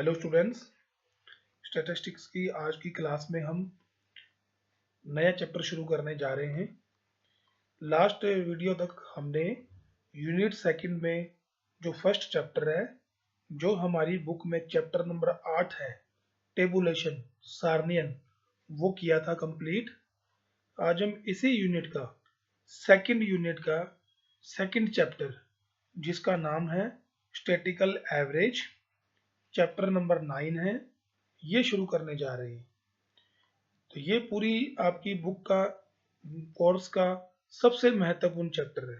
Hello students, statistics की आज की क्लास में हम नया चैप्टर शुरू करने जा रहे हैं। लास्ट वीडियो तक हमने यूनिट सेकंड में जो फर्स्ट चैप्टर है, जो हमारी बुक में चैप्टर नंबर 8 है, टेबुलेशन सारणियन, वो किया था कंप्लीट। आज हम इसी यूनिट का सेकंड यूनिट का सेकंड चैप्टर, जिसका नाम है स्टैटिकल एवरेज, चैप्टर नंबर 9 है, ये शुरू करने जा रहे हैं। तो ये पूरी आपकी बुक का कोर्स का सबसे महत्वपूर्ण चैप्टर है,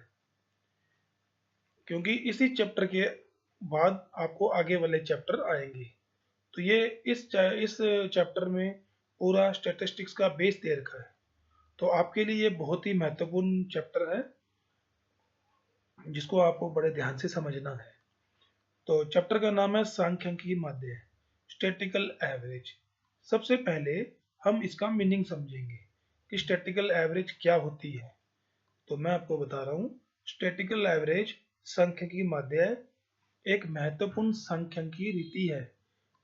क्योंकि इसी चैप्टर के बाद आपको आगे वाले चैप्टर आएंगे। तो ये इस चैप्टर में पूरा स्टैटिस्टिक्स का बेस दे रखा है, तो आपके लिए ये बहुत ही महत्वपूर्ण चैप्टर है, जिसको आपको बड़े ध्यान से समझना है। तो चैप्टर का नाम है सांख्यिकी माध्य, स्टैटिकल एवरेज। सबसे पहले हम इसका मीनिंग समझेंगे कि स्टैटिकल एवरेज क्या होती है। तो मैं आपको बता रहा हूँ, स्टैटिकल एवरेज सांख्यिकी माध्य एक महत्वपूर्ण सांख्यिकी रीति है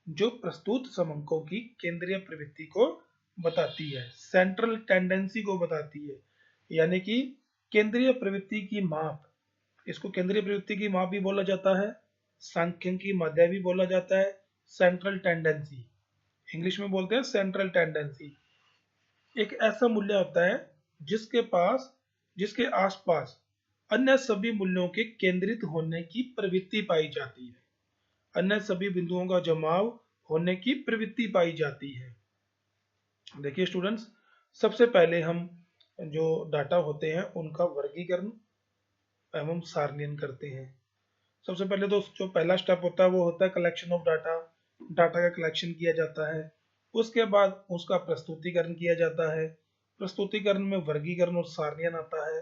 जो प्रस्तुत समंकों की केंद्रीय प्रवृत्ति को बताती है, सेंट्रल टेंडेंसी को बताती है, यानी कि केंद्रीय प्रवृत्ति की माप। इसको केंद्रीय प्रवृत्ति की माप भी बोला जाता है, सांख्यिकी माध्य भी बोला जाता है, सेंट्रल टेंडेंसी इंग्लिश में बोलते हैं सेंट्रल टेंडेंसी। एक ऐसा मूल्य होता है जिसके आसपास अन्य सभी मूल्यों के केंद्रित होने की प्रवृत्ति पाई जाती है, अन्य सभी बिंदुओं का जमाव होने की प्रवृत्ति पाई जाती है। देखिए स्टूडेंट्स, सबसे पहले हम जो डाटा होते हैं उनका वर्गीकरण एवं सारणीयन करते हैं। सबसे पहले तो जो पहला स्टेप होता है वो होता है कलेक्शन ऑफ डाटा। डाटा का कलेक्शन किया जाता है, उसके बाद उसका प्रस्तुतिकरण किया जाता है। प्रस्तुतिकरण में वर्गीकरण और सारणीयन आता है,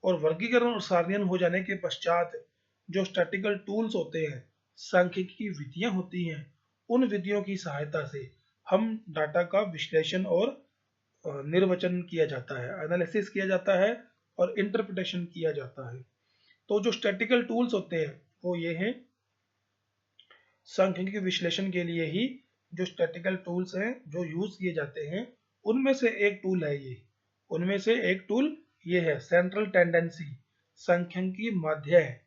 और वर्गीकरण और सारणीयन हो जाने के पश्चात जो स्टैटिकल टूल्स होते हैं, सांख्यिकी विधियां होती हैं, उन विधियों की सहायता से हम डाटा का विश्लेषण और निर्वचन किया जाता है, एनालिसिस किया जाता है और इंटरप्रिटेशन किया जाता है। तो जो स्टैटिकल टूल्स होते हैं वो ये हैं। सांख्यिकी विश्लेषण के लिए ही जो स्टैटिकल टूल्स हैं जो यूज किए जाते हैं, उनमें से एक टूल है ये, उनमें से एक टूल ये है सेंट्रल टेंडेंसी सांख्यिकी माध्य है।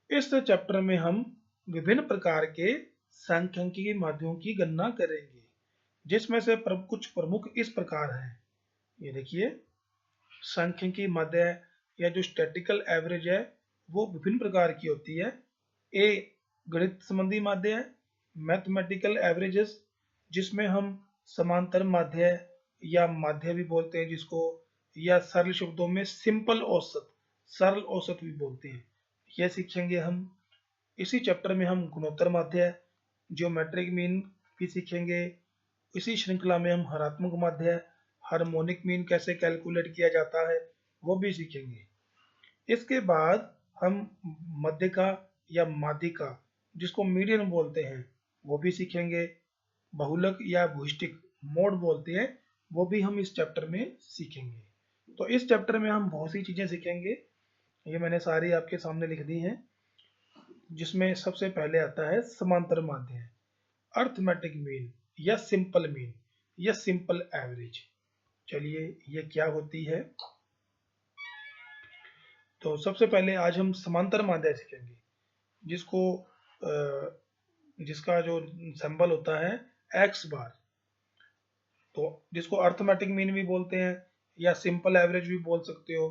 इस चैप्टर में हम विभिन्न प्रकार के सांख्यिकी माध्यों की गणना करेंगे, जिसमें से कुछ प्रमुख इस प्रकार हैं। ये देखिए, सांख्यिकी माध्य या जो स्टैटिकल एवरेज है वो विभिन्न प्रकार की होती है। ए गणित संबंधी माध्य है, मैथमेटिकल एवरेजेस, जिसमें हम समांतर माध्य या माध्य भी बोलते हैं जिसको, या सरल शब्दों में सिंपल औसत, सरल औसत भी बोलते हैं, यह सीखेंगे हम। इसी चैप्टर में हम गुणोत्तर माध्य, ज्योमेट्रिक मीन भी सीखेंगे। इसी श्रृंखला में हम हरात्मक माध्य, हार्मोनिक मीन कैसे कैलकुलेट किया जाता है, वो भी सीखेंगे। इसके बाद हम मध्यिका या माध्यिका, जिसको मीडियन बोलते हैं, वो भी सीखेंगे। बहुलक या भूइष्टिक मोड बोलते हैं, वो भी हम इस चैप्टर में सीखेंगे। तो इस चैप्टर में हम बहुत सी चीजें सीखेंगे, ये मैंने सारी आपके सामने लिख दी हैं, जिसमें सबसे पहले आता है समांतर माध्य, अर्थमेटिक मीन या सिंपल मीन या सिंपल एवरेज। चलिए, ये क्या होती है। तो सबसे पहले आज हम समांतर माध्य सीखेंगे, जिसका जो सिंबल होता है एक्स बार, तो जिसको अर्थमेटिक मीन भी बोलते हैं या सिंपल एवरेज भी बोल सकते हो।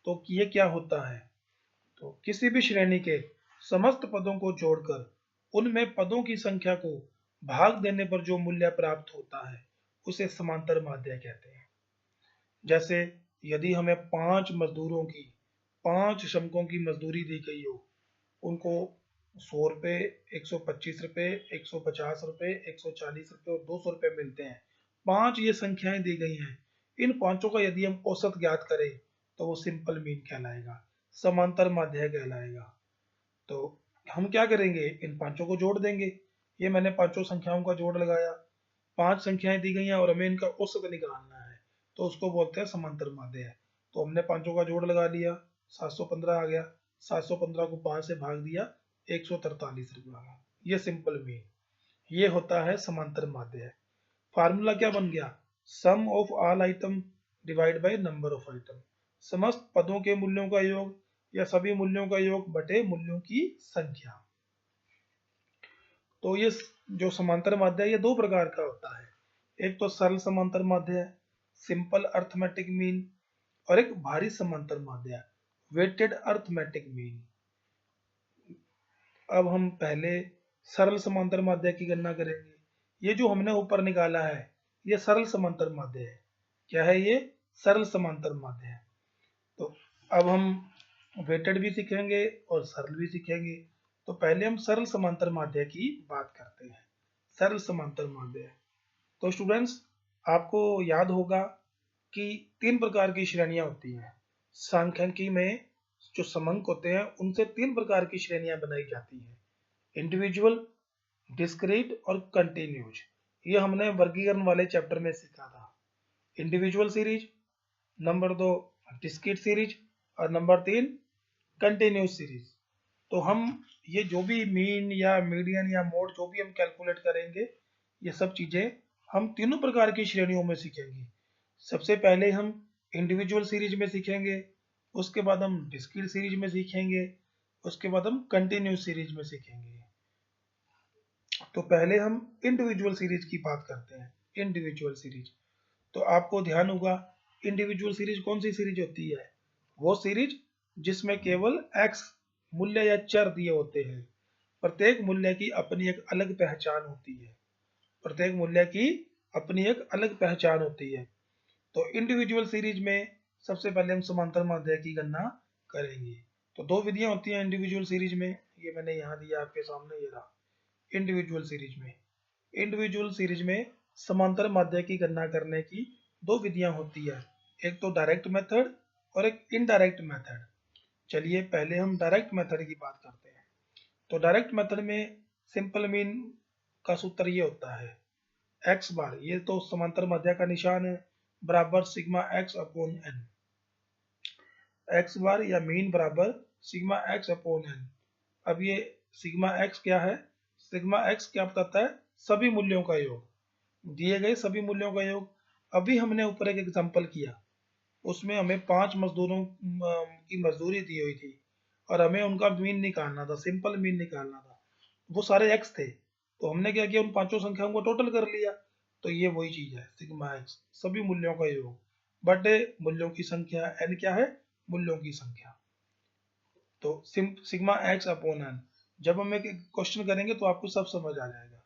तो ये क्या होता है, तो किसी भी श्रेणी के समस्त पदों को जोड़कर उनमें पदों की संख्या को भाग देने पर जो मूल्य प्राप्त होता है उसे समांतर माध्य कहते हैं। जैसे यदि हमें 5 श्रमिकों की मजदूरी दी गई हो, उनको 100 रुपये, 125 रुपये, 150 रुपये, 140 रुपये और 200 रुपये मिलते हैं। 5 ये संख्याएं दी गई हैं, इन पांचों का यदि हम औसत ज्ञात करें तो वो सिंपल मीन कहलाएगा, समांतर माध्य कहलाएगा। तो हम क्या करेंगे, इन पांचों को जोड़ देंगे। ये मैंने पांचों संख्याओं का जोड़ लगाया, 5 संख्याएं दी गई हैं और हमें इनका औसत निकालना है, तो उसको बोलते हैं समांतर माध्य। तो हमने पांचों का जोड़ लगा लिया, 715 आ गया, 715 को 5 से भाग दिया, 143 रुपये आ गया। ये सिंपल मीन, ये होता है समांतर माध्य। फार्मूला क्या बन गया, sum of all item divide by number of item, समस्त पदों के मूल्यों का योग या सभी मूल्यों का योग बटे मूल्यों की संख्या। तो ये जो समांतर माध्य है ये दो प्रकार का होता है, एक तो सरल समांतर माध्य है, सिंपल अर्थमेटिक मीन, और एक भारी समांतर माध्य है, वेटेड अर्थमेटिक मीन। अब हम पहले सरल समांतर माध्य की गणना करेंगे। ये जो हमने ऊपर निकाला है ये सरल समांतर माध्य है। क्या है ये, सरल समांतर माध्य है। तो अब हम वेटेड भी सीखेंगे और सरल भी सीखेंगे। तो पहले हम सरल समांतर माध्य की बात करते हैं। सरल समांतर माध्य, तो स्टूडेंट्स आपको याद होगा कि तीन प्रकार की श्रेणियां होती हैं सांख्यिकी में। जो समंक होते हैं उनसे तीन प्रकार की श्रेणियां बनाई जाती हैं, इंडिविजुअल, डिस्क्रीट और कंटिन्यूज। ये हमने वर्गीकरण वाले चैप्टर में सीखा था। इंडिविजुअल सीरीज, नंबर दो डिस्क्रीट सीरीज, और नंबर तीन कंटिन्यूज सीरीज। तो हम ये जो भी मीन या मीडियन या मोड जो भी हम कैलकुलेट करेंगे, ये सब चीजें हम तीनों प्रकार की श्रेणियों में सीखेंगे। सबसे पहले हम इंडिविजुअल सीरीज में सीखेंगे, उसके बाद हम डिस्क्रीट सीरीज में सीखेंगे, उसके बाद हम कंटिन्यूज सीरीज में सीखेंगे। तो पहले हम इंडिविजुअल सीरीज की बात करते हैं। इंडिविजुअल सीरीज, तो आपको ध्यान होगा इंडिविजुअल सीरीज कौन सी सीरीज होती है, वो सीरीज जिसमें केवल x मूल्य या चर दिए होते हैं। प्रत्येक मूल्य की अपनी एक अलग पहचान होती है, प्रत्येक मूल्य की अपनी एक अलग पहचान होती है। तो इंडिविजुअल सीरीज में सबसे पहले हम समांतर माध्य की गणना करेंगे। तो दो विधियां होती हैं इंडिविजुअल सीरीज में, ये मैंने यहाँ दिया आपके सामने, ये रहा। इंडिविजुअल सीरीज में समांतर माध्य की गणना करने की दो विधियां होती है, एक तो डायरेक्ट मेथड और एक इनडायरेक्ट मेथड। चलिए पहले हम डायरेक्ट मेथड की बात करते हैं। तो डायरेक्ट मेथड में सिंपल मीन का सूत्र ये होता है, एक्स बार, ये तो समांतर माध्य का निशान है, बराबर sigma X upon N. X bar या मीन बराबर सिग्मा एक्स अपॉन एन। अब ये सिग्मा एक्स क्या है, सिग्मा एक्स क्या बताता है, सभी मूल्यों का योग, दिए गए सभी मूल्यों का योग। अभी हमने ऊपर एक एग्जांपल किया, उसमें हमें 5 मजदूरों की मजदूरी दी हुई थी और हमें उनका मीन निकालना था, सिंपल मीन निकालना था। वो सारे एक्स थे, तो हमने क्या किया, उन पांचों संख्याओं को टोटल कर लिया। तो ये वही चीज है सिग्मा एक्स, सभी मूल्यों का योग बटे मूल्यों की संख्या। एन क्या है, मूल्यों की संख्या। तो सिग्मा एक्स अपॉन एन, जब हम एक क्वेश्चन करेंगे तो आपको सब समझ आ जाएगा।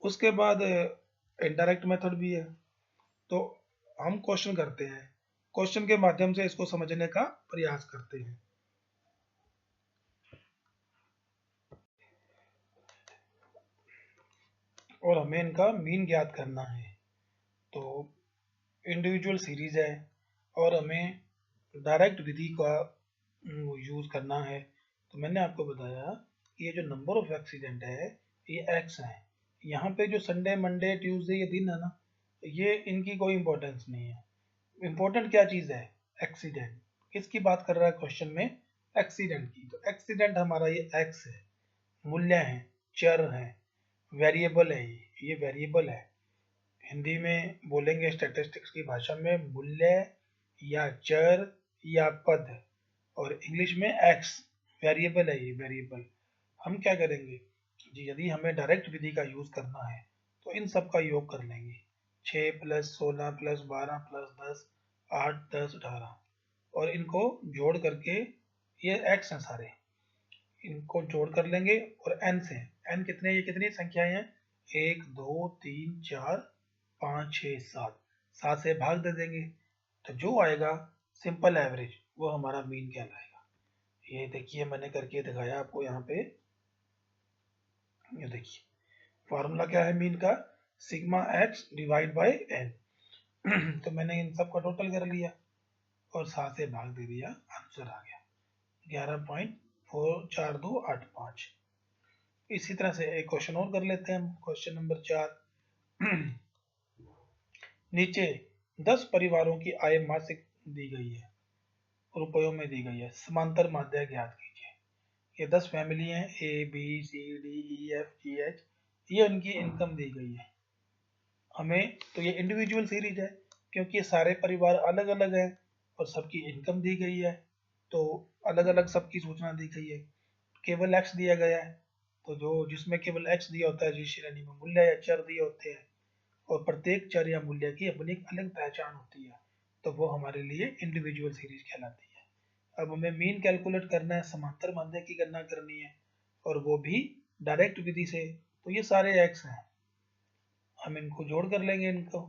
उसके बाद इनडायरेक्ट मेथड भी है। तो हम क्वेश्चन करते हैं, क्वेश्चन के माध्यम से इसको समझने का प्रयास करते हैं। और हमें इनका मीन ज्ञात करना है। तो इंडिविजुअल सीरीज है और हमें डायरेक्ट विधि का यूज करना है। तो मैंने आपको बताया कि ये जो नंबर ऑफ एक्सीडेंट है ये एक्स है। यहाँ पे जो संडे मंडे ट्यूसडे ये दिन है ना, ये इनकी कोई इंपॉर्टेंस नहीं है। इम्पोर्टेंट क्या चीज़ है, एक्सीडेंट। किसकी बात कर रहा है क्वेश्चन में, एक्सीडेंट की। तो एक्सीडेंट हमारा ये एक्स है, मूल्य है, चर है, वेरिएबल है, ये वेरिएबल है। हिंदी में बोलेंगे स्टैटिस्टिक्स की भाषा में मूल्य या चर या पद, और इंग्लिश में एक्स, वेरिएबल है ये, वेरिएबल। हम क्या करेंगे जी, यदि हमें डायरेक्ट विधि का यूज करना है तो इन सब का योग कर लेंगे, 6 प्लस 16 प्लस 12 प्लस 10, 8 10 18, और इनको जोड़ करके, ये एक्स हैं सारे, इनको जोड़ कर लेंगे। और एन से, एन कितने, ये कितनी संख्याएं हैं, 1 2 3 4 5 6 7, 7 से भाग दे देंगे। तो जो आएगा सिंपल एवरेज वो हमारा मीन कहलाएगा। ये देखिए मैंने करके दिखाया आपको यहाँ पे, ये देखिए फार्मूला क्या है मीन का, sigma x divide by n. तो मैंने इन सब का टोटल कर लिया और 7 से भाग दे दिया, आंसर आ गया 11.4285। इसी तरह से एक क्वेश्चन और कर लेते हैं हम, क्वेश्चन नंबर 4। नीचे 10 परिवारों की आय मासिक दी गई है, रुपयों में दी गई है, समांतर माध्य ज्ञात कीजिए। ये 10 फैमिली हैं, A B C D E F G H, ये उनकी इनकम दी गई है हमें। तो ये इंडिविजुअल सीरीज है क्योंकि ये सारे परिवार अलग अलग हैं और सबकी इनकम दी गई है, तो अलग अलग सबकी सूचना दी गई है। केवल एक्स दिया गया है, तो जो जिसमें केवल एक्स दिया होता है जिस श्रेणी में मूल्य या चर दिए होते हैं और प्रत्येक चर या मूल्य की अपनी एक अलग पहचान होती है, तो वो हमारे लिए इंडिविजुअल सीरीज कहलाती है। अब हमें मीन कैलकुलेट करना है, समांतर माध्य की गणना करनी है और वो भी डायरेक्ट विधि से। तो ये सारे एक्स हैं, हम इनको जोड़ कर लेंगे इनको,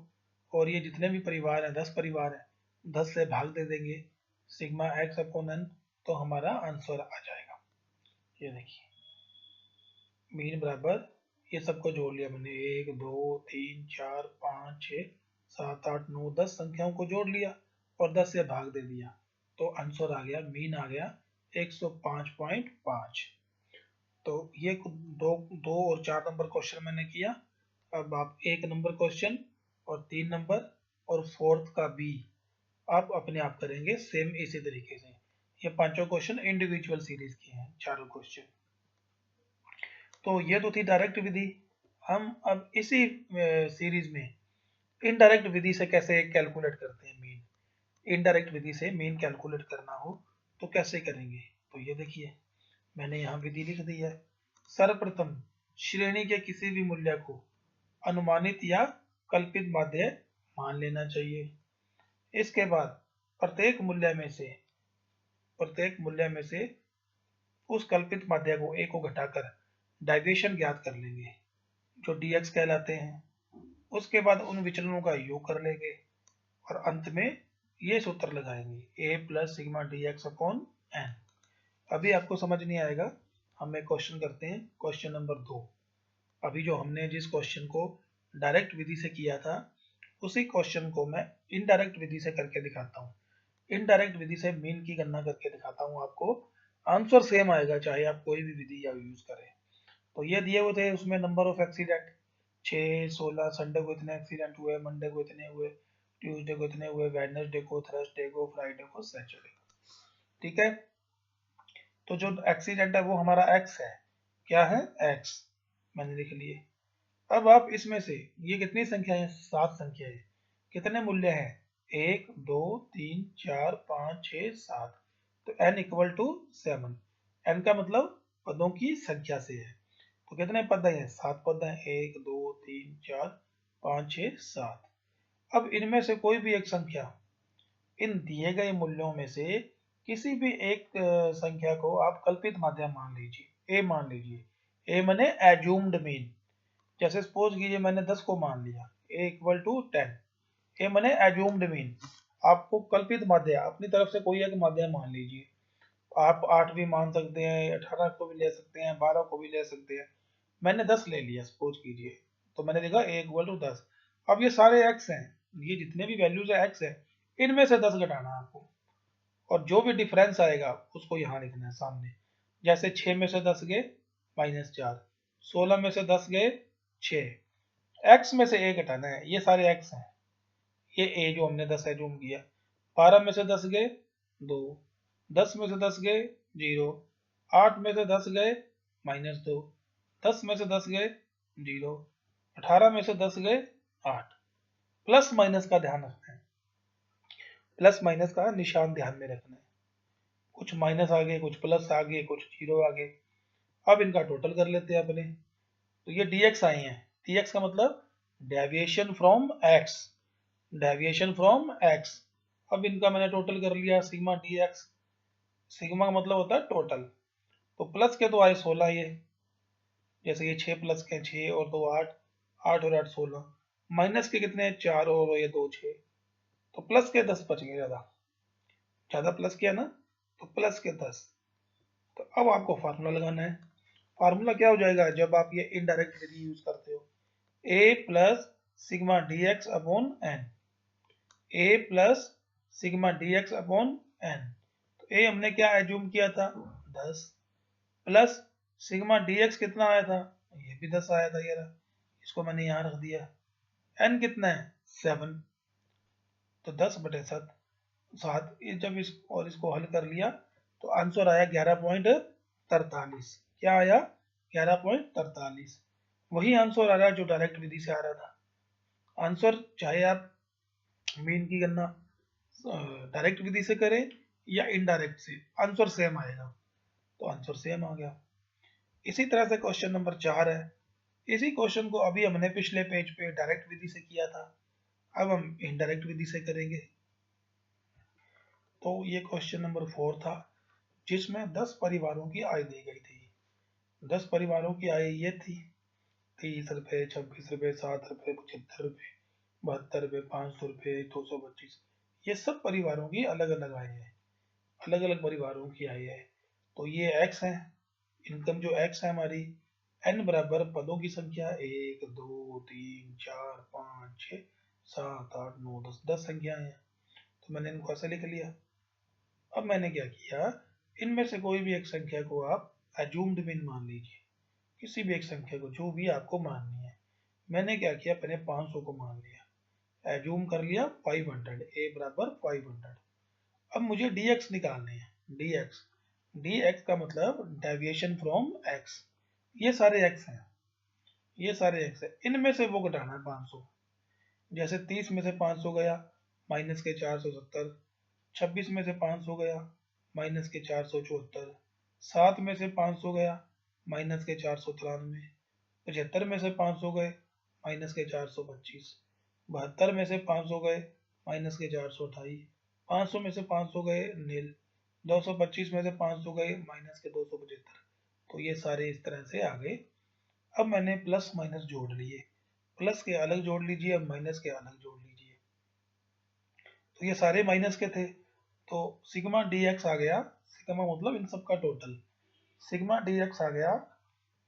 और ये जितने भी परिवार हैं 10 परिवार हैं 10 से भाग दे देंगे सिग्मा एक्स अपॉन एन, तो हमारा आंसर आ जाएगा। ये देखिए मीन बराबर, ये सबको जोड़ लिया मैंने, 1 2 3 4 5 6 7 8 9 10 संख्याओं को जोड़ लिया और 10 से भाग दे दिया, तो आंसर आ गया, मीन आ गया 105.5। तो ये दो और 4 नंबर क्वेश्चन मैंने किया। अब आप 1 नंबर क्वेश्चन और 3 नंबर और 4th का बी आप अपने आप करेंगे सेम इसी तरीके से। ये पांचों क्वेश्चन इंडिविजुअल सीरीज के हैं, चारों क्वेश्चन। तो ये तो थी डायरेक्ट विधि। हम अब इसी सीरीज में इनडायरेक्ट विधि से कैसे कैलकुलेट करते हैं मीन। इनडायरेक्ट विधि से मीन कैलकुलेट करना हो तो कैसे करेंगे, तो ये देखिए मैंने यहाँ विधि लिख दी है। सर्वप्रथम श्रेणी के किसी भी मूल्य को अनुमानित या कल्पित माध्य मान लेना चाहिए। इसके बाद प्रत्येक मूल्य में से उस कल्पित माध्य को ए को घटाकर डाइवेशन ज्ञात कर लेंगे जो dx कहलाते हैं। उसके बाद उन विचलनों का योग कर लेंगे और अंत में ये सूत्र लगाएंगे a plus sigma dx upon n. अभी आपको समझ नहीं आएगा, हम एक क्वेश्चन करते हैं, क्वेश्चन नंबर 2। अभी जो हमने जिस क्वेश्चन को डायरेक्ट विधि से किया था उसी क्वेश्चन को मैं इनडायरेक्ट विधि से करके दिखाता हूँ। इनडायरेक्ट विधि से मीन की गणना करके दिखाता हूँ आपको, आंसर सेम आएगा चाहे आप कोई भी विधि या यूज करें। तो ये दिए हुए थे, उसमें नंबर ऑफ एक्सीडेंट 6 16, संडे को इतने एक्सीडेंट हुए, मंडे को इतने हुए, ट्यूसडे को इतने हुए, वेडनेसडे को, थर्सडे को, फ्राइडे को, सैटरडे को। ठीक है, तो जो एक्सीडेंट है वो हमारा एक्स है। क्या है? एक्स, मैंने लिख लिए। अब आप इसमें से ये कितनी संख्या है? 7 संख्या है। कितने मूल्य हैं? 1 2 3 4 5 6 7। तो n इक्वल टू 7। n का मतलब पदों की संख्या से है। तो कितने पद हैं? 7 पद हैं। 1 2 3 4 5 6 7। अब इनमें से कोई भी एक संख्या, इन दिए गए मूल्यों में से किसी भी एक संख्या को आप कल्पित माध्य मान लीजिए, a मान लीजिए। a माने एज्यूम्ड मीन। जैसे सपोज कीजिए मैंने 10 को मान लिया, a इक्वल टू 10। a माने एज्यूम्ड मीन। आपको कल्पित माध्य अपनी तरफ से कोई एक माध्य मान लीजिए। आप 8 भी मान सकते हैं, 18 को भी ले सकते हैं, 12 को भी ले सकते हैं। मैंने 10 ले लिया सपोज कीजिए, तो मैंने देखा a इक्वल टू 10। अब ये सारे x हैं, ये जितने भी वैल्यूज है x है, इनमें से 10 घटाना है आपको, और जो भी डिफरेंस आएगा उसको यहाँ लिखना है सामने। जैसे 6 में से 10 गए -4, 16 में से 10 गए 6, x में से a घटाना है। ये सारे x हैं, ये a जो हमने 10 एज्यूम किया। 12 में से 10 गए 2, 10 में से 10 गए 0, 8 में से 10 गए -2, 10 में से 10 गए 0, 18 में से 10 गए 8। प्लस माइनस का ध्यान रखना है, प्लस माइनस का निशान ध्यान में रखना है। कुछ माइनस आगे, कुछ प्लस आगे, कुछ जीरो आगे। अब इनका टोटल कर लेते हैं अपने। तो ये dx आए हैं, dx का मतलब deviation from x, deviation from x। अब इनका मैंने टोटल कर लिया, सिग्मा dx। सिग्मा का मतलब होता है टोटल। तो प्लस के तो आए 16 ये, जैसे ये 6 प्लस के 6 और 2 8, 8 और 8 16। माइनस के कितने? 4 और ये 2 6। तो प्लस के 10 बच गए, ज़्यादा प्लस किया ना, तो प्लस के 10। तो अब आपको फार्मूला लगाना है। फार्मूला क्या हो जाएगा जब आप ये इनडायरेक्ट विधि यूज करते हो? a plus sigma dx upon n, a plus sigma dx upon N. तो a हमने क्या एज्यूम किया था? 10, प्लस सिग्मा dx कितना आया था? ये भी 10 आया था, ये रहा, इसको मैंने यहाँ रख दिया। n कितना है? 7। तो 10/7, जब इस और इसको हल कर लिया तो आंसर आया 11.3। 11.43। क्या आया? 11.43। वही आंसर आ रहा है जो डायरेक्ट विधि से आ रहा था। आंसर चाहे आप मीन की गणना डायरेक्ट विधि से करें या इनडायरेक्ट से, आंसर सेम आएगा। तो आंसर सेम आ गया। इसी तरह से क्वेश्चन नंबर 4 है। इसी क्वेश्चन को अभी हमने पिछले पेज पे डायरेक्ट विधि से किया था, अब हम इनडायरेक्ट विधि से करेंगे। तो ये क्वेश्चन नंबर 4 था, जिसमें 10 परिवारों की आय दी गई थी। 10 परिवारों की आय ये थी, 30 रुपये, 26 रुपये, 7 रुपये, 75 रुपये, 72 रुपये, 500 रुपये, 225। ये सब परिवारों की अलग अलग आय है, अलग अलग परिवारों की आय है। तो ये एक्स है, इनकम जो एक्स है हमारी। एन बराबर पदों की संख्या 1, 2, 3, 4, 5, 6, 7, 8, 9, 10, 10 संख्याएं हैं। तो मैंने इनको ऐसे लिख लिया। अब मैंने क्या किया, इनमें से कोई भी एक संख्या को आप एज्यूम्ड मीन मान लीजिए, किसी भी एक संख्या को जो भी आपको माननी है। मैंने क्या किया, पहले 500 को मान लिया, एज्यूम कर लिया 500, ए बराबर 500। अब मुझे dx निकालने हैं, dx। dx का मतलब डेविएशन फ्रॉम x। ये सारे x हैं, ये सारे x है, इनमें से वो घटाना है 500। जैसे 30 में से 500 गया, माइनस के 470। 26 में से 500 गया, माइनस के 474। 7 में से 500 गया, माइनस के 493। 75 में से 500 गए, माइनस के 425। 72 में से 500 गए, माइनस के 428। 500 में से 500 गए, नील। 225 में से 500 गए, माइनस के 275। तो ये सारे इस तरह से आ गए। अब मैंने प्लस माइनस जोड़ लिए, प्लस के अलग जोड़ लीजिए, अब माइनस के अलग जोड़ लीजिए। तो ये सारे माइनस के थे, तो सिग्मा डी एक्स आ गया, सिग्मा मतलब इन सब का टोटल, सिग्मा डी एक्स आ गया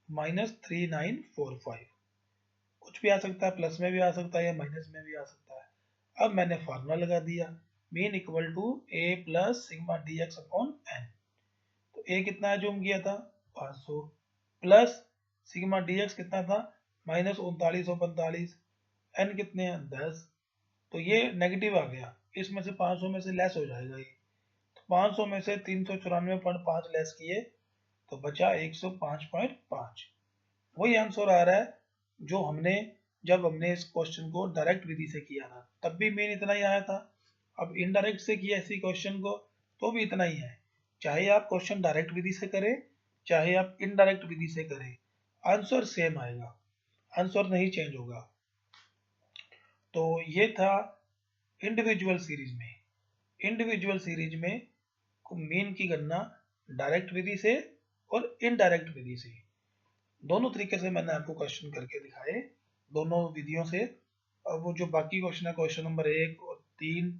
-3945। कुछ भी आ सकता है, प्लस में भी आ सकता है या माइनस में भी आ सकता है। अब मैंने फार्मूला लगा दिया, mean equal to A plus sigma D x upon N. तो ए कितना जूम किया था, 500, प्लस सिग्मा डी एक्स कितना था, -3945। एन कितने हैं, 10। तो ये नेगेटिव आ गया, इसमें से 500 में से लेस हो जाएगा ये। तो 500 में से 394.5 लेस किए तो बचा 105.5। वही आंसर आ रहा है जो हमने जब हमने इस क्वेश्चन को डायरेक्ट विधि से किया था, तब भी मेन इतना ही आया था। अब इनडायरेक्ट से किया इसी क्वेश्चन को, तो भी इतना ही है। चाहे आप क्वेश्चन डायरेक्ट विधि से करें, चाहे आप इनडायरेक्ट विधि से करें, आंसर सेम आएगा, आंसर नहीं चेंज होगा। तो ये था इंडिविजुअल सीरीज में। इंडिविजुअल सीरीज में मीन की गणना डायरेक्ट विधि से और इनडायरेक्ट विधि से, दोनों तरीके से मैंने आपको क्वेश्चन करके दिखाए, दोनों विधियों से। अब वो जो बाकी क्वेश्चन है, क्वेश्चन नंबर 1 और 3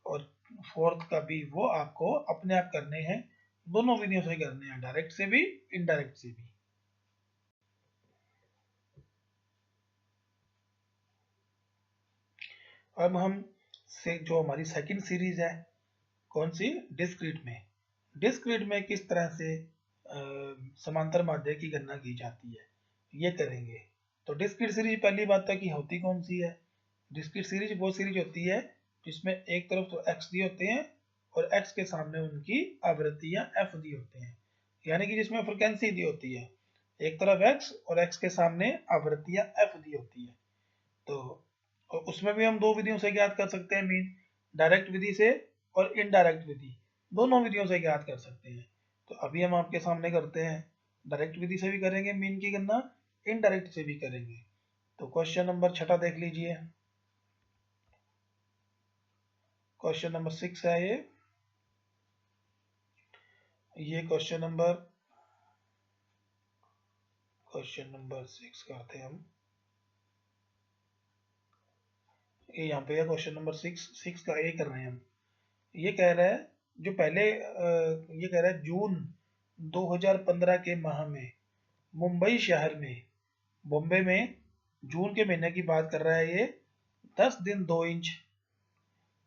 और 4 का भी, वो आपको अपने आप करने हैं, दोनों विधियों से करने हैं, डायरेक्ट से भी इनडायरेक्ट से भी। अब हम से जो हमारी सेकंड सीरीज है, कौन सी, डिस्क्रीट में। डिस्क्रीट में किस तरह से समांतर माध्य की गणना की जाती है, ये करेंगे। तो डिस्क्रीट सीरीज पहली बात है कि होती कौन सी है। डिस्क्रीट सीरीज वो सीरीज होती है जिसमें एक तरफ तो एक्स दिए होते हैं और एक्स के सामने उनकी आवृत्तियां एफ दी होते हैं, यानी कि जिसमें फ्रिक्वेंसी दी होती है, एक तरफ एक्स और एक्स के सामने आवृत्तियां एफ दी होती है। तो और उसमें भी हम दो विधियों से ज्ञात कर सकते हैं मीन, डायरेक्ट विधि से और इनडायरेक्ट विधि, दोनों विधियों से ज्ञात कर सकते हैं। तो अभी हम आपके सामने करते हैं, डायरेक्ट विधि से भी करेंगे मीन की गणना, इनडायरेक्ट से भी करेंगे। तो क्वेश्चन नंबर 6 देख लीजिए, क्वेश्चन नंबर 6 है ये क्वेश्चन नंबर 6 करते हैं हम। ये यहाँ पे है क्वेश्चन नंबर 6 का ए कर रहे हैं हम। ये कह रहा है, जो पहले ये कह रहा है जून 2015 के माह में मुंबई शहर में, बॉम्बे में जून के महीने की बात कर रहा है ये, 10 दिन 2 इंच,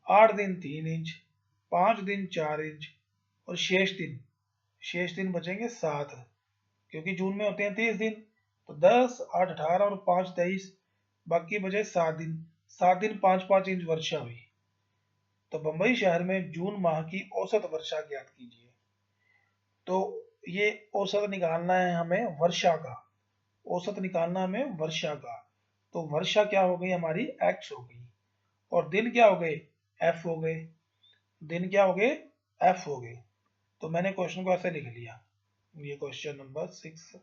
8 दिन 3 इंच, 5 दिन 4 इंच और शेष दिन बचेंगे 7, क्योंकि जून में होते हैं 30 दिन। तो 10, 8, 18 और 5, 23, बाकी बचे 7 दिन। 7 दिन 5-5 इंच वर्षा हुई। तो बंबई शहर में जून माह की औसत वर्षा ज्ञात कीजिए। तो ये औसत निकालना है हमें वर्षा का, औसत निकालना है हमें वर्षा का। तो वर्षा क्या हो गई हमारी, एक्स हो गई, और दिन क्या हो गए, एफ हो गए, दिन क्या हो गए, एफ हो गए। तो मैंने क्वेश्चन को ऐसे लिख लिया, ये क्वेश्चन नंबर 6,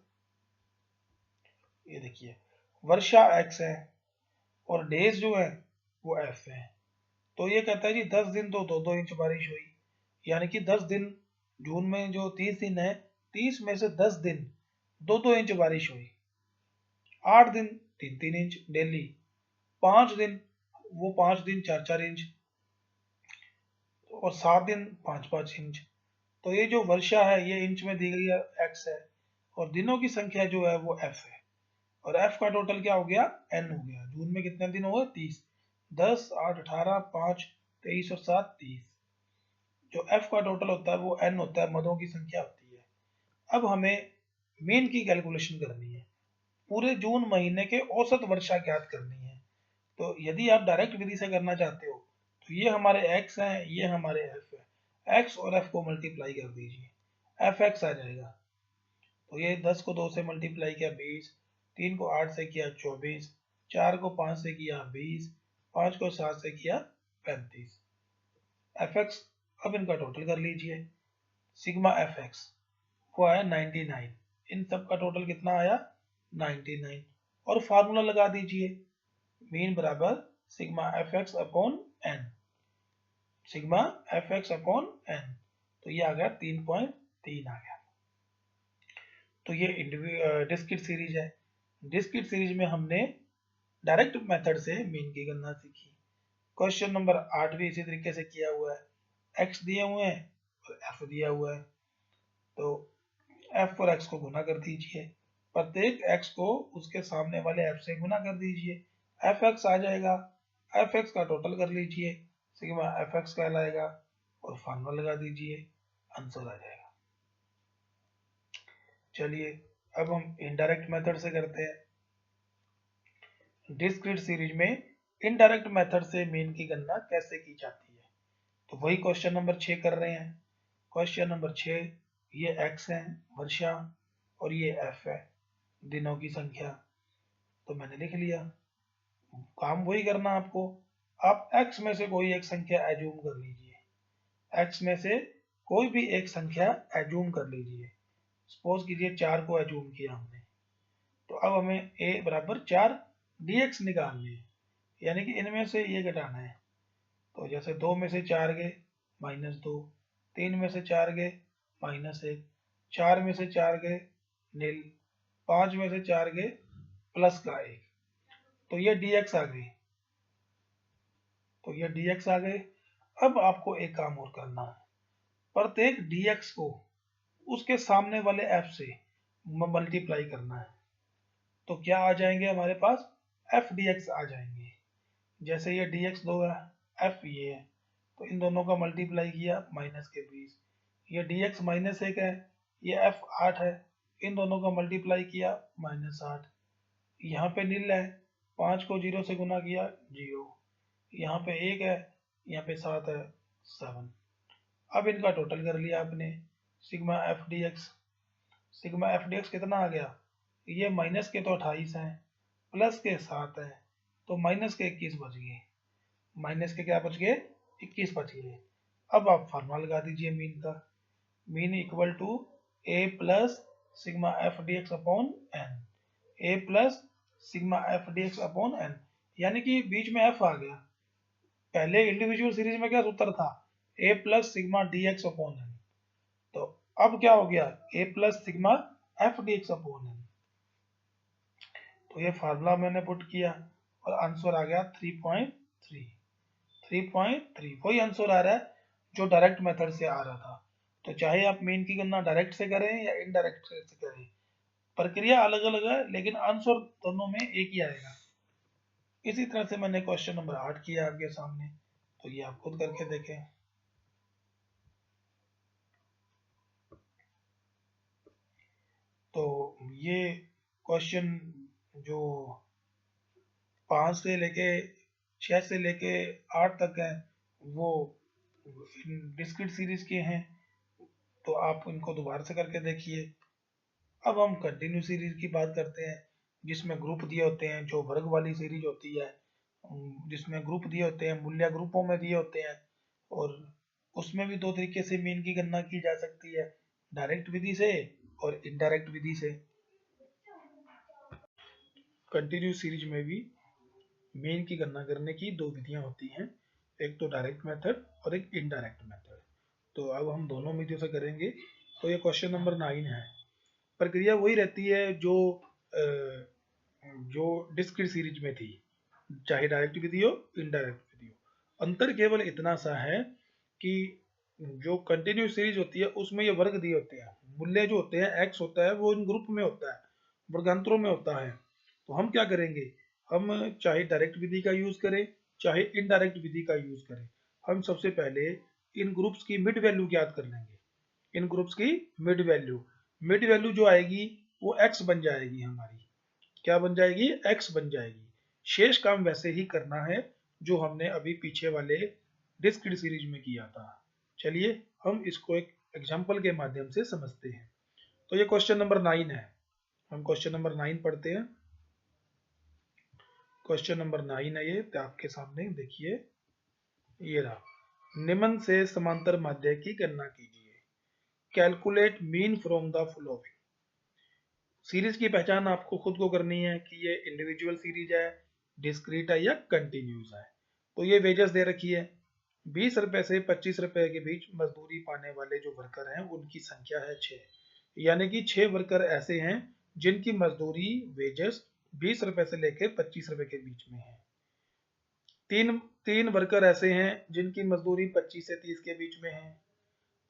ये देखिए वर्षा एक्स है और डेज जो है वो एफ है। तो ये कहता है जी 10 दिन तो 2-2 इंच बारिश हुई, यानी कि 10 दिन, जून में जो 30 दिन है, 30 में से 10 दिन 2-2 इंच बारिश हुई, 8 दिन 3-3 इंच डेली, 5 दिन, वो 5 दिन 4-4 इंच, और 7 दिन 5-5 इंच। तो ये जो वर्षा है ये इंच में दी गई है, एक्स है, और दिनों की संख्या जो है वो एफ है, और एफ का टोटल क्या हो गया, एन हो गया। जून में कितने दिन हुए, 30, 10, 8, 18, 5, 23 और 7, 30। जो एफ का टोटल होता है वो एन होता है, मदों की संख्या होती है। अब हमें मीन की कैलकुलेशन करनी है, पूरे जून महीने के औसत वर्षा ज्ञात करनी है। तो यदि आप डायरेक्ट विधि से करना चाहते हो तो ये हमारे एक्स हैं, ये हमारे एफ है, एक्स और एफ को मल्टीप्लाई कर दीजिए, एफ एक्स आ जाएगा। तो ये 10 को 2 से मल्टीप्लाई किया 20, 3 को 8 से किया 24, 4 को 5 से किया 20, 5 को 7 से किया 35, एफ एक्स। अब इनका टोटल कर लीजिए, सिग्मा एफ एक्स वो आया 99, इन सब का टोटल कितना आया, 99, और फार्मूला लगा दीजिए, मीन बराबर sigma f x upon n, sigma f x upon N. तो ये आ गया 3.3 आ गया। तो ये डिस्क्रीट सीरीज है। डिस्क्रीट सीरीज में हमने डायरेक्ट मेथड से मीन की गणना सीखी। क्वेश्चन नंबर 8 भी इसी तरीके से किया हुआ है, एक्स दिए हुए हैं और एफ दिया हुआ है। तो एफ और एक्स को गुना कर दीजिए, प्रत्येक एक्स को उसके सामने वाले एफ से गुना कर दीजिए, एफ एक्स आ जाएगा, एफ एक्स का टोटल कर लीजिए, सिग्मा एफ एक्स कहलाएगा, और फार्मूला लगा दीजिए, आंसर आ जाएगा। चलिए अब हम इनडायरेक्ट मेथड से करते हैं। डिस्क्रीट सीरीज में इनडायरेक्ट मेथड से मीन की गणना कैसे की जाती है, तो वही क्वेश्चन नंबर 6 कर रहे हैं। क्वेश्चन नंबर 6, ये x है वर्षा, और ये f है दिनों की संख्या। तो मैंने लिख लिया, काम वही करना आपको, आप x में से कोई एक संख्या एज्यूम कर लीजिए, x में से कोई भी एक संख्या एज्यूम कर लीजिए। सपोज कीजिए 4 को एज्यूम किया हमने, तो अब हमें a बराबर 4 dx निकालनी है, यानी कि इनमें से ये घटाना है। तो जैसे 2 में से 4 गए -2, 3 में से 4 गए -1, 4 में से 4 गए नील, 5 में से 4 गए +1। तो ये dx आ गई, तो ये dx आ गए। अब आपको एक काम और करना है, प्रत्येक dx को उसके सामने वाले f से मल्टीप्लाई करना है। तो क्या आ जाएंगे हमारे पास, f dx आ जाएंगे। जैसे ये dx 2 है, f ये है, तो इन दोनों का मल्टीप्लाई किया -20, ये dx -1 है, ये f 8 है, इन दोनों का मल्टीप्लाई किया -8, यहाँ पे नील है, 5 को 0 से गुना किया 0, यहाँ पे 1 है, यहाँ पे 7 है 7। अब इनका टोटल कर लिया आपने, sigma F D x, sigma F D x कितना आ गया, ये माइनस के तो 28 हैं, प्लस के 7 है, तो माइनस के 21 बच गए, माइनस के क्या बच गए, 21 बच गए। अब आप फार्मूला लगा दीजिए मीन का, mean equal to A plus sigma F D x upon N, A plus sigma F D x upon n, यानी कि बीच में एफ आ गया। पहले इंडिविजुअल सीरीज में क्या सूत्र था, A plus sigma D x upon N, तो अब क्या हो गया, A plus sigma F D x upon N. तो ये फार्मूला मैंने पुट किया और आंसर आ गया 3.3, 3.3 वही आंसर आ रहा है जो डायरेक्ट मेथड से आ रहा था। तो चाहे आप मीन की गणना डायरेक्ट से करें या इनडायरेक्ट से करें, प्रक्रिया अलग अलग है लेकिन आंसर दोनों में एक ही आएगा। इसी तरह से मैंने क्वेश्चन नंबर 8 किया आपके सामने, तो ये आप खुद करके देखें। तो ये क्वेश्चन जो 5 से लेके 6 से लेके 8 तक है वो डिस्क्रीट सीरीज के हैं। तो आप इनको दोबारा से करके देखिए। अब हम कंटिन्यू सीरीज की बात करते हैं, जिसमें ग्रुप दिए होते हैं, जो वर्ग वाली सीरीज होती है, जिसमें ग्रुप दिए होते हैं, मूल्य ग्रुपों में दिए होते हैं। और उसमें भी दो तरीके से मीन की गणना की जा सकती है, डायरेक्ट विधि से और इनडायरेक्ट विधि से। कंटिन्यू सीरीज में भी मीन की गणना करने की दो विधियां होती हैं, एक तो डायरेक्ट मेथड और एक इनडायरेक्ट मेथड। तो अब हम दोनों विधियों से करेंगे। तो ये क्वेश्चन नंबर 9 है। प्रक्रिया वही रहती है जो जो डिस्क्रीट सीरीज में थी, चाहे डायरेक्ट विधि हो इनडायरेक्ट विधि हो। अंतर केवल इतना सा है कि जो कंटिन्यू सीरीज होती है उसमें ये वर्ग दिए होते हैं, मूल्य जो होते हैं एक्स होता है वो इन ग्रुप में होता है, वर्गांतरों में होता है। तो हम क्या करेंगे, हम चाहे डायरेक्ट विधि का यूज करें चाहे इनडायरेक्ट विधि का यूज करें, हम सबसे पहले इन ग्रुप्स की मिड वैल्यू ज्ञात कर लेंगे। इन ग्रुप्स की मिड वैल्यू जो आएगी वो एक्स बन जाएगी हमारी। क्या बन जाएगी, एक्स बन जाएगी। शेष काम वैसे ही करना है जो हमने अभी पीछे वाले डिस्क्रीट सीरीज में किया था। चलिए हम इसको एक एग्जांपल के माध्यम से समझते हैं। तो ये क्वेश्चन नंबर 9 है। हम क्वेश्चन नंबर 9 पढ़ते हैं। क्वेश्चन नंबर 9 है ये, तो आपके सामने देखिए, ये रहा। निम्न से समांतर माध्य की गणना कीजिए। Calculate mean from the following. Series की पहचान आपको खुद को करनी है कि ये इंडिविजुअल सीरीज है, डिस्क्रीट है या कंटिन्यूस है। तो ये वेजेस दे रखी है, 20 रुपए से 25 रुपए के बीच मजदूरी पाने वाले जो वर्कर हैं उनकी संख्या है 6। यानी कि 6 वर्कर ऐसे हैं जिनकी मजदूरी वेजेस 20 रुपए से लेकर 25 रुपए के बीच में है। तीन तीन वर्कर ऐसे हैं जिनकी मजदूरी 25 से 30 के बीच में है।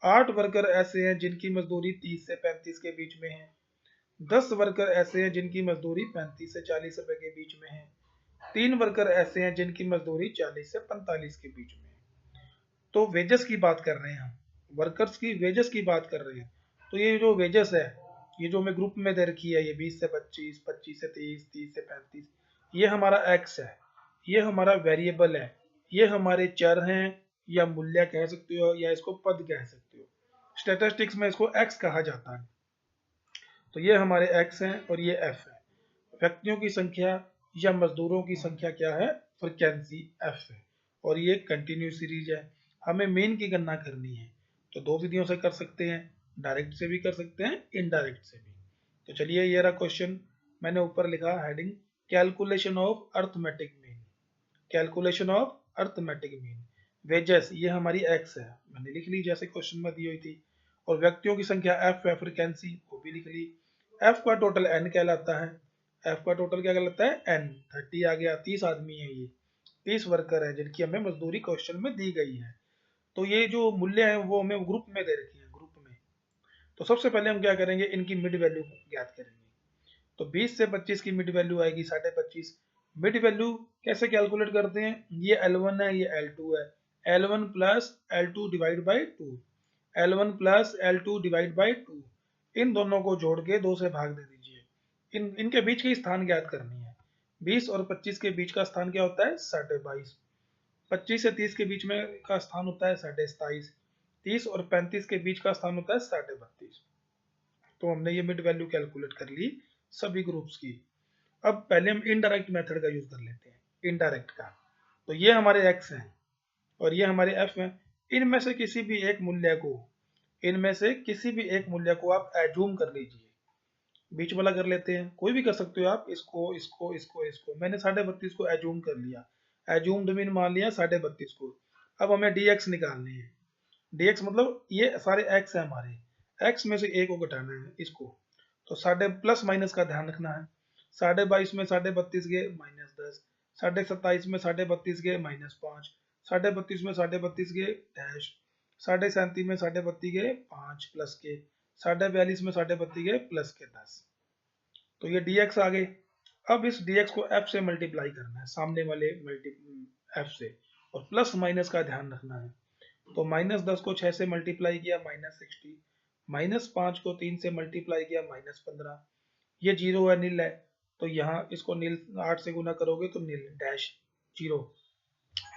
8 वर्कर ऐसे हैं जिनकी मजदूरी 30 से 35 के बीच में है। 10 वर्कर ऐसे हैं जिनकी मजदूरी 35 से 40 रुपए के बीच में है। 3 वर्कर ऐसे हैं जिनकी मजदूरी 40 से 45 के बीच में है। तो वेजेस की बात कर रहे हैं हम, वर्कर्स की वेजेस की बात कर रहे हैं। तो ये जो वेजेस है, ये जो हमें ग्रुप में दे रखी है, ये 20 से 25, 25 से 30, 30 से 35, ये हमारा एक्स है, ये हमारा वेरिएबल है, ये हमारे चर हैं या मूल्य कह सकते हो या इसको पद कह सकते हो। स्टैटिस्टिक्स में इसको एक्स कहा जाता है। तो ये हमारे एक्स हैं और ये एफ है। व्यक्तियों की संख्या या मजदूरों की संख्या क्या है, फ्रीक्वेंसी एफ है। और ये कंटिन्यू सीरीज है। हमें मीन की गणना करनी है, तो दो विधियों से कर सकते हैं, डायरेक्ट से भी कर सकते हैं, इनडायरेक्ट से भी। तो चलिए ये रहा क्वेश्चन, मैंने ऊपर लिखा heading, calculation of arithmetic mean. Calculation of arithmetic mean. Wages ये हमारी एक्स है, मैंने लिख ली जैसे क्वेश्चन में दी हुई थी। और व्यक्तियों की संख्या एफ है, फ्रीक्वेंसी वो भी लिख ली। एफ का टोटल एन कहलाता है। एफ का टोटल क्या कहलाता है, एन। 30 आ गया, 30 आदमी है, ये 30 वर्कर है जिनकी हमें मजदूरी क्वेश्चन में दी गई है। तो ये जो मूल्य है वो हमें ग्रुप में दे रखी है, ग्रुप में। तो सबसे पहले हम क्या करेंगे, इनकी मिड वैल्यू ज्ञात करेंगे। तो 20 से 25 की मिड वैल्यू आएगी 25.5। मिड वैल्यू कैसे कैलकुलेट करते हैं, ये L1 है, ये L2 है। L1 plus L2 divide by 2, L1 plus L2 divide by 2, इन दोनों को जोड़ के 2 से भाग दे दीजिए। इनके बीच की स्थान ज्ञात करनी है। 20 और 25 के बीच का स्थान क्या होता है, 22.5। 25 से 30 के बीच में का स्थान होता है 27.5। 30 और 35 के बीच का स्थान होता है 32.5। तो हमने ये मिड वैल्यू कैलकुलेट कर ली सभी ग्रुप्स की। अब पहले हम इनडायरेक्ट मेथड का यूज कर लेते हैं, इनडायरेक्ट का। तो ये हमारे एक्स हैं और ये हमारे एफ हैं। इनमें से किसी भी एक मूल्य को, इनमें से किसी भी एक मूल्य को आप एज्यूम कर लीजिए। बीच वाला कर लेते हैं, कोई भी कर सकते हो आप, इसको इसको इसको इसको। मैंने 32.5 को एज्यूम कर लिया, एज्यूम्ड मीन मान लिया 32.5 को। अब हमें dx निकालनी है। dx मतलब ये सारे x है हमारे, x में से a को घटाना है इसको। तो साढ़े प्लस माइनस का ध्यान रखना है। 22.5 में 32.5 गए -10, 27.5 में 32.5 गए -5, 32.5 में 32.5 गए डैश, 37.5 में 32.5 गए 5 प्लस के, 42.5 में 32.5 गए प्लस के 10। तो ये dx आ गए। अब इस dx को f से मल्टीप्लाई करना है, सामने वाले f से, और प्लस माइनस का ध्यान रखना है। तो -10 को 6 से मल्टीप्लाई किया -60, -5 को 3 से मल्टीप्लाई किया -15। ये जीरो है, नील है, तो यहाँ इसको नील 8 से गुना करोगे तो नील डैश जीरो।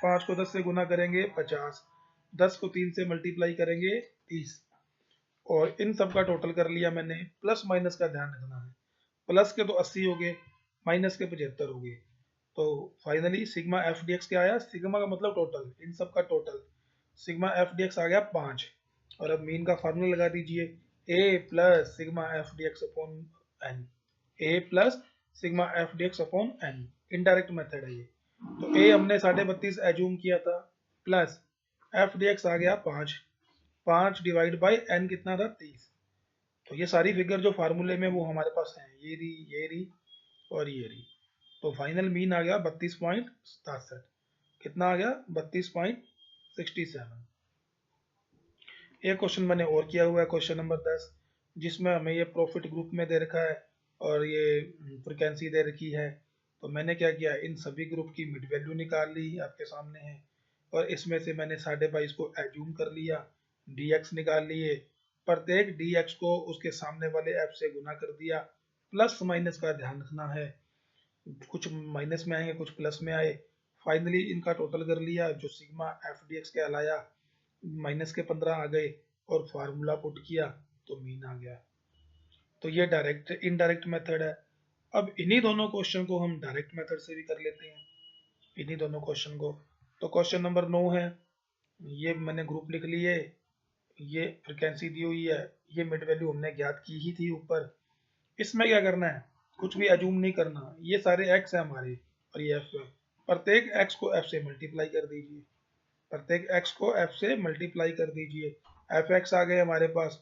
5 को 10 से गुना करेंगे 50, 10 को 3 से मल्टीप्लाई करेंगे 30, और इन सब का टोटल कर लिया मैंने। प्लस माइनस का ध्यान रखना है, प्लस के तो 80 हो गए, माइनस के 75 हो गए। तो finally sigma F D X क्या आया, सिग्मा का मतलब टोटल, इन सब का total, sigma F D X आ गया 5। और अब मीन का फार्मूला लगा दीजिए, A plus sigma F D x upon N, A plus sigma F D x upon N, indirect method है ये। तो ए हमने 32.5 एज्यूम किया था, प्लस एफ डी एक्स आ गया 5, 5 डिवाइड बाई एन कितना था 30। तो ये सारी फिगर जो फार्मूले में वो हमारे पास है, ये रही और ये रही। तो फाइनल मीन आ गया 32.67। कितना आ गया, 32.67। एक क्वेश्चन मैंने और किया हुआ है, क्वेश्चन नंबर 10, जिसमें हमें ये प्रॉफिट ग्रुप में दे रखा है और ये फ्रिक्वेंसी दे रखी है। तो मैंने क्या किया, इन सभी ग्रुप की मिड वैल्यू निकाल ली, आपके सामने है। और इसमें से मैंने 22.5 को एज्यूम कर लिया, dx निकाल लिए, प्रत्येक dx को उसके सामने वाले f से गुना कर दिया। प्लस माइनस का ध्यान रखना है, कुछ माइनस में आएंगे, कुछ प्लस में आए। फाइनली इनका टोटल कर लिया, जो सिग्मा एफ डी एक्स कहलाया, माइनस के 15 आ गए, और फार्मूला पुट किया तो मीन आ गया। तो ये डायरेक्ट इनडायरेक्ट मेथड है। अब इन्हीं दोनों क्वेश्चन को हम डायरेक्ट मेथड से भी कर लेते हैं, इन्हीं दोनों क्वेश्चन को। तो क्वेश्चन नंबर 9 है, ये मैंने ग्रुप लिख लिए, ये फ्रिक्वेंसी दी हुई है, ये मिड वैल्यू हमने ज्ञात की ही थी ऊपर। इसमें क्या करना है, कुछ भी अजूम नहीं करना, ये सारे x है हमारे और ये f है। प्रत्येक x को f से मल्टीप्लाई कर दीजिए, प्रत्येक x को f से मल्टीप्लाई कर दीजिए। fx आ गए हमारे पास,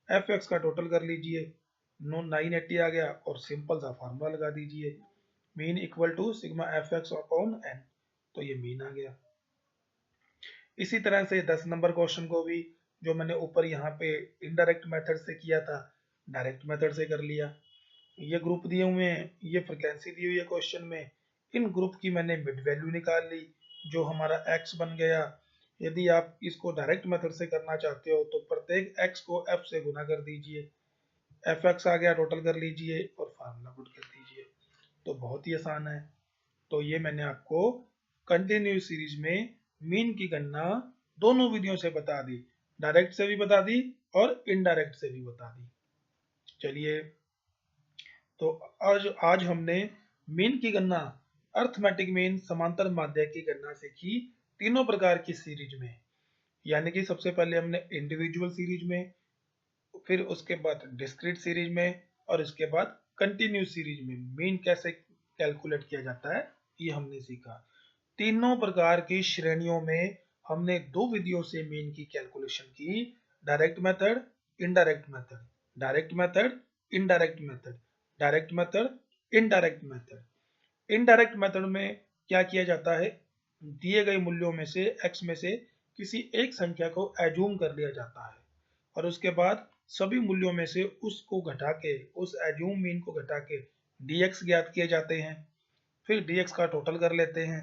fx का टोटल कर लीजिए, 980 आ गया, और सिंपल सा फार्मूला लगा दीजिए, mean equal to sigma fx upon n। तो ये मीन आ गया। इसी तरह से 10 नंबर क्वेश्चन को भी, जो मैंने ऊपर यहाँ पे इनडायरेक्ट मेथड से किया था, डायरेक्ट मेथड से कर लिया। ये ग्रुप दिए हुए हैं, ये फ्रिक्वेंसी दी हुई है क्वेश्चन में, इन ग्रुप की मैंने मिड वैल्यू निकाल ली, जो हमारा x बन गया। यदि आप इसको डायरेक्ट मेथड से करना चाहते हो तो प्रत्येक x को f से गुना कर दीजिए, fx आ गया, टोटल कर लीजिए और फार्मूला पुट कर दीजिए। तो बहुत ही आसान है। तो ये मैंने आपको कंटिन्यूस सीरीज में मीन की गणना दोनों विधियों से बता दी, डायरेक्ट से भी बता दी और इनडायरेक्ट से भी बता दी। चलिए, तो आज हमने मीन की गणना, अर्थमेटिक मीन, समांतर माध्य की गणना सीखी तीनों प्रकार की सीरीज में। यानी कि सबसे पहले हमने इंडिविजुअल सीरीज में, फिर उसके बाद डिस्क्रीट सीरीज में, और इसके बाद कंटिन्यूस सीरीज में मीन कैसे कैलकुलेट किया जाता है, ये हमने सीखा। तीनों प्रकार की श्रेणियों में हमने दो विधियों से मीन की कैलकुलेशन की, direct method, indirect method, direct method, indirect method, direct method, indirect method. Indirect method में क्या किया जाता है, दिए गए मूल्यों में से x में से किसी एक संख्या को एज्यूम कर लिया जाता है, और उसके बाद सभी मूल्यों में से उसको घटा के, उस एज्यूम मीन को घटा के dx ज्ञात किए जाते हैं। फिर dx का टोटल कर लेते हैं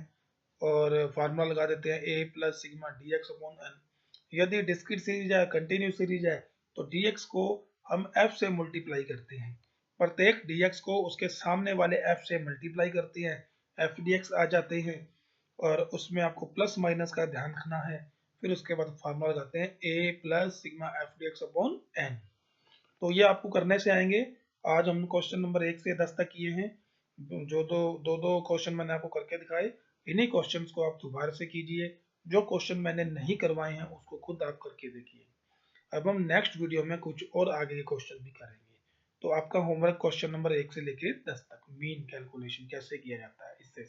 और फार्मूला लगा देते हैं, a plus sigma D x upon n. यदि डिस्क्रीट सीरीज है, कंटिन्यूस सीरीज है, तो dx को हम f से मल्टीप्लाई करते हैं, प्रत्येक dx को उसके सामने वाले f से मल्टीप्लाई करते हैं, f dx आ जाते हैं, और उसमें आपको प्लस माइनस का ध्यान रखना है। फिर उसके बाद फार्मूला लगाते हैं, a plus sigma F D x upon N. तो ये आपको करने से आएंगे। आज हम क्वेश्चन नंबर 1 से 10 तक किए हैं, जो दो क्वेश्चन मैंने आपको करके दिखाए। इन्हीं क्वेश्चंस को आप दोबारा से कीजिए, जो क्वेश्चन मैंने नहीं करवाए हैं उसको खुद आप करके देखिए। अब हम नेक्स्ट वीडियो में कुछ और आगे के क्वेश्चन भी करेंगे। तो आपका होमवर्क क्वेश्चन नंबर 1 से लेकर 10 तक मीन कैलकुलेशन कैसे किया जाता है इससे